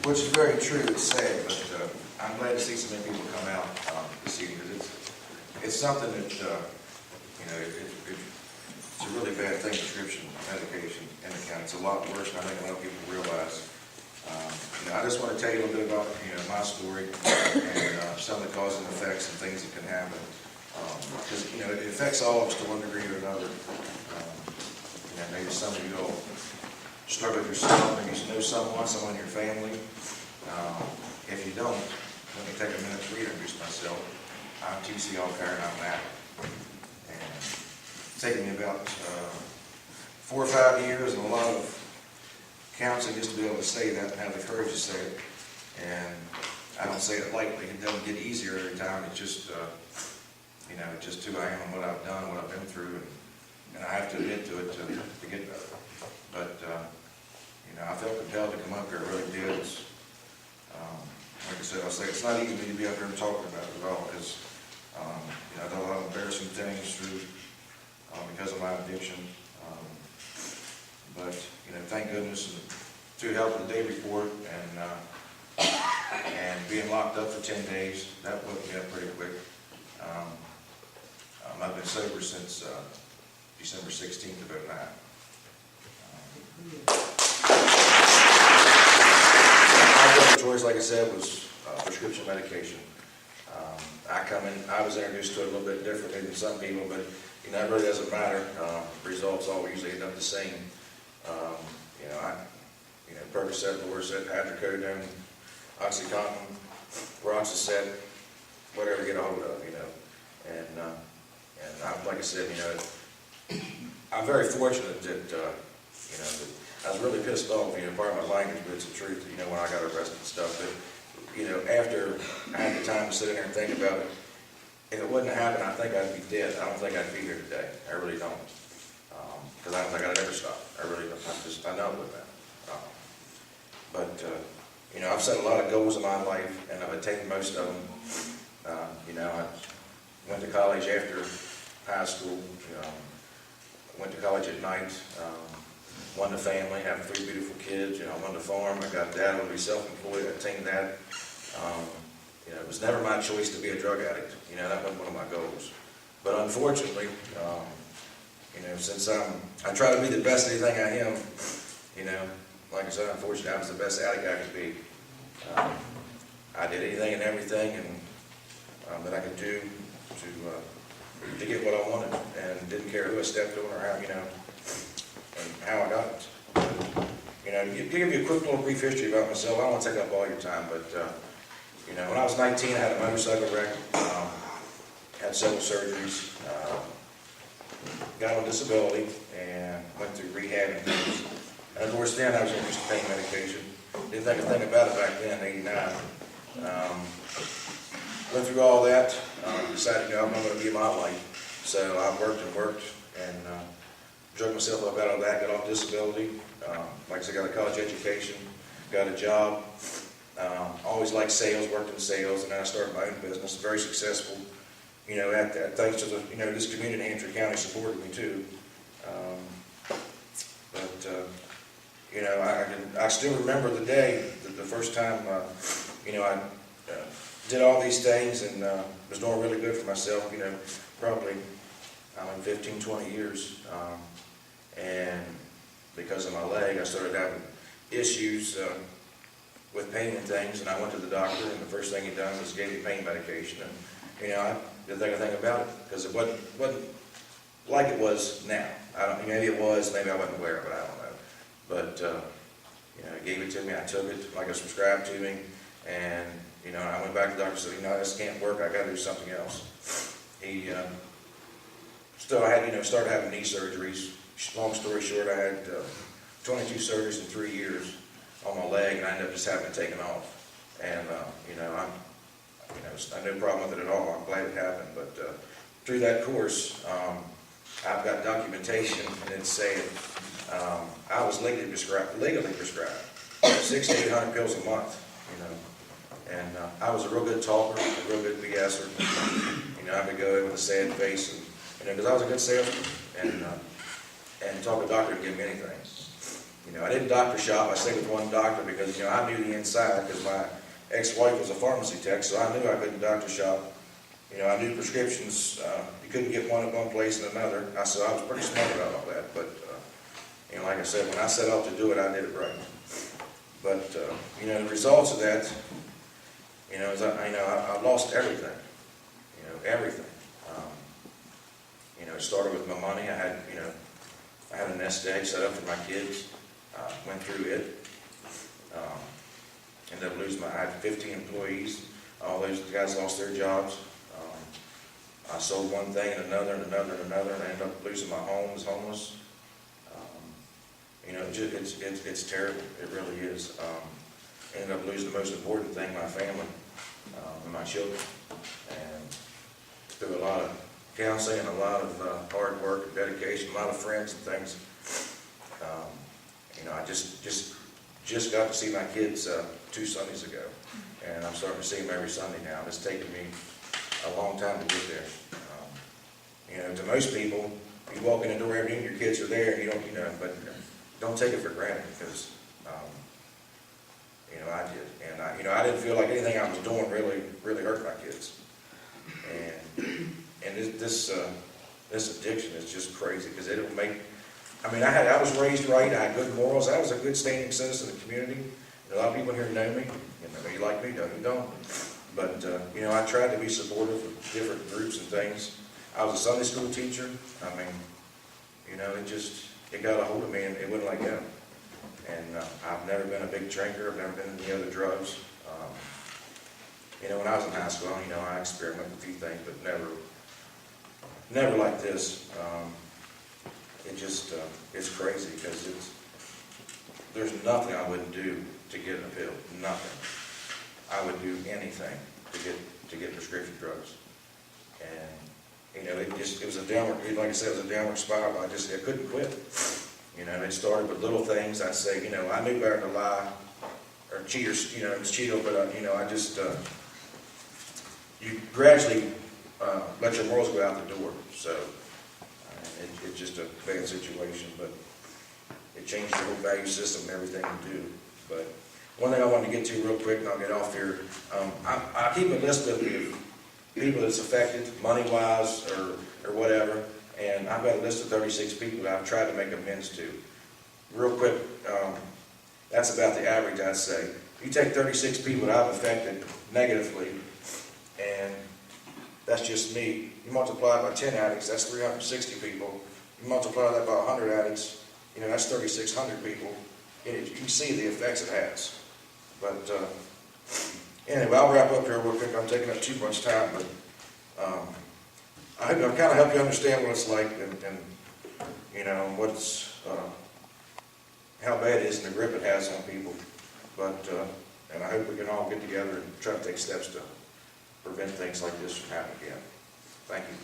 Which is very true, it's sad, but I'm glad to see so many people come out this evening, because it's something that, it's a really bad thing, prescription medication in the county. It's a lot worse than I think a lot of people realize. I just want to tell you a little bit about, my story and some of the causes and effects and things that can happen. Because, it affects all of us to one degree or another. Maybe some of you all struggle with yourself, maybe you know someone in your family. If you don't, let me take a minute to reintroduce myself. I'm TC Alkire and I'm an addict. And it's taken me about 4 or 5 years and a lot of counseling just to be able to say that and have the courage to say it. And I don't say it lightly. It doesn't get easier every time. It's just, it's just who I am and what I've done, what I've been through, and I have to admit to it to get better. But I felt compelled to come up here. I really did. Like I said, I'll say it's not easy to be up here and talking about it at all, because I've done a lot of embarrassing things through because of my addiction. But thank goodness, and through help of the day report and being locked up for 10 days, that woke me up pretty quick. I've been sober since December 16th of 2009. My choice, like I said, was prescription medication. I was introduced to it a little bit differently than some people, but it really doesn't matter. Results all usually end up the same. Percocet, Lorcet, hydrocodone, OxyContin, Roxicet, whatever you get a hold of, And like I said, I'm very fortunate that, that I was really pissed off, pardon my language, but it's the truth, when I got arrested and stuff. But, after I had the time to sit in there and think about it, if it wouldn't have happened, I think I'd be dead. I don't think I'd be here today. I really don't. Because I don't think I'd ever stop. I really don't. I know it wouldn't happen. But I've set a lot of goals in my life, and I've attained most of them. I went to college after high school. Went to college at night. Wanted a family, have 3 beautiful kids. Wanted to farm. I got that. I wanted to be self-employed. I attained that. It was never my choice to be a drug addict. That wasn't one of my goals. But unfortunately, since I try to be the best at anything I am, like I said, unfortunately, I was the best addict I could be. I did anything and everything that I could do to get what I wanted, and didn't care who I stepped on or how, and how I got it. To give you a quick little brief history about myself, I don't want to take up all your time, but when I was 19, I had a motorcycle wreck, had several surgeries, got on disability, and went through rehab and things. And of course, then I was introduced to pain medication. Didn't think a thing about it back then, in '89. Went through all that, decided, I'm not going to be my life. So I worked and drug myself up out of that, got off disability. Like I said, got a college education, got a job. Always liked sales, worked in sales, and then I started my own business, very successful. At that, thanks to the, this community in Hampshire County supported me too. I still remember the day, the first time, I did all these things and was doing really good for myself, probably 15, 20 years. And because of my leg, I started having issues with pain and things, and I went to the doctor, and the first thing he done was gave me pain medication. And, I didn't think a thing about it, because it wasn't like it was now. Maybe it was, maybe I wasn't aware of it, I don't know. But, he gave it to me, I took it, like it was prescribed to me, and, I went back to the doctor and said, this can't work, I gotta do something else. He, I had, started having knee surgeries. Long story short, I had 22 surgeries in 3 years on my leg, and I ended up just having it taken off. And, I had no problem with it at all. I'm glad it happened. But through that course, I've got documentation, and it's saying I was legally prescribed 600 to 800 pills a month, And I was a real good talker, a real good BSer. I could go in with a sad face, and because I was a good salesman, and talk a doctor to give me anything. You know, I didn't doctor shop. I stayed with one doctor because, you know, I knew the inside because my ex-wife was a pharmacy tech, so I knew I couldn't doctor shop. You know, I knew prescriptions, you couldn't get one at one place and another. So I was pretty smart about all that. But, you know, like I said, when I set out to do it, I did it right. But, you know, the results of that, you know, is I lost everything. You know, everything. You know, it started with my money. I had a nest egg set up for my kids. Went through it. Ended up losing I had 15 employees. All those guys lost their jobs. I sold one thing and another and another and another, and I ended up losing my home, was homeless. You know, it's terrible. It really is. Ended up losing the most important thing, my family and my children. And through a lot of counseling and a lot of hard work and dedication, a lot of friends and things, you know, I just got to see my kids 2 Sundays ago, and I'm starting to see them every Sunday now. It's taken me a long time to get there. You know, to most people, you walk in the door every day and your kids are there, and you don't, you know, but don't take it for granted because, you know, I did, and you know, I didn't feel like anything I was doing really hurt my kids, and this addiction is just crazy because it'll make. I mean, I was raised right. I had good morals. I was a good standing citizen in the community. A lot of people here know me. You know, you like me, you don't. But, you know, I tried to be supportive of different groups and things. I was a Sunday school teacher. I mean, you know, it got a hold of me and it wouldn't let go. And I've never been a big drinker. I've never been in any other drugs. You know, when I was in high school, you know, I experimented with a few things, but never like this. It's crazy because there's nothing I wouldn't do to get a pill. Nothing. I would do anything to get prescription drugs. And, you know, it was a downward, like I said, it was a downward spiral. I couldn't quit. You know, it started with little things. I'd say, you know, I knew better to lie or cheat or, you know, it's cheat, but, you know, you gradually let your morals go out the door. So, it's just a bad situation, but it changed the whole value system and everything we do. But one thing I wanted to get to real quick, and I'll get off here, I keep a list of people that's affected, money-wise or whatever, and I've got a list of 36 people that I've tried to make amends to. Real quick, that's about the average, I'd say. If you take 36 people that I've affected negatively, and that's just me. You multiply it by 10 addicts, that's 360 people. You multiply that by 100 addicts, you know, that's 3,600 people. You can see the effects it has. But anyway, I'll wrap up here real quick. I'm taking up too much time, but I hope I've kind of helped you understand what it's like and you know, how bad it is and the grip it has on people. But and I hope we can all get together and try to take steps to prevent things like this from happening again. Thank you.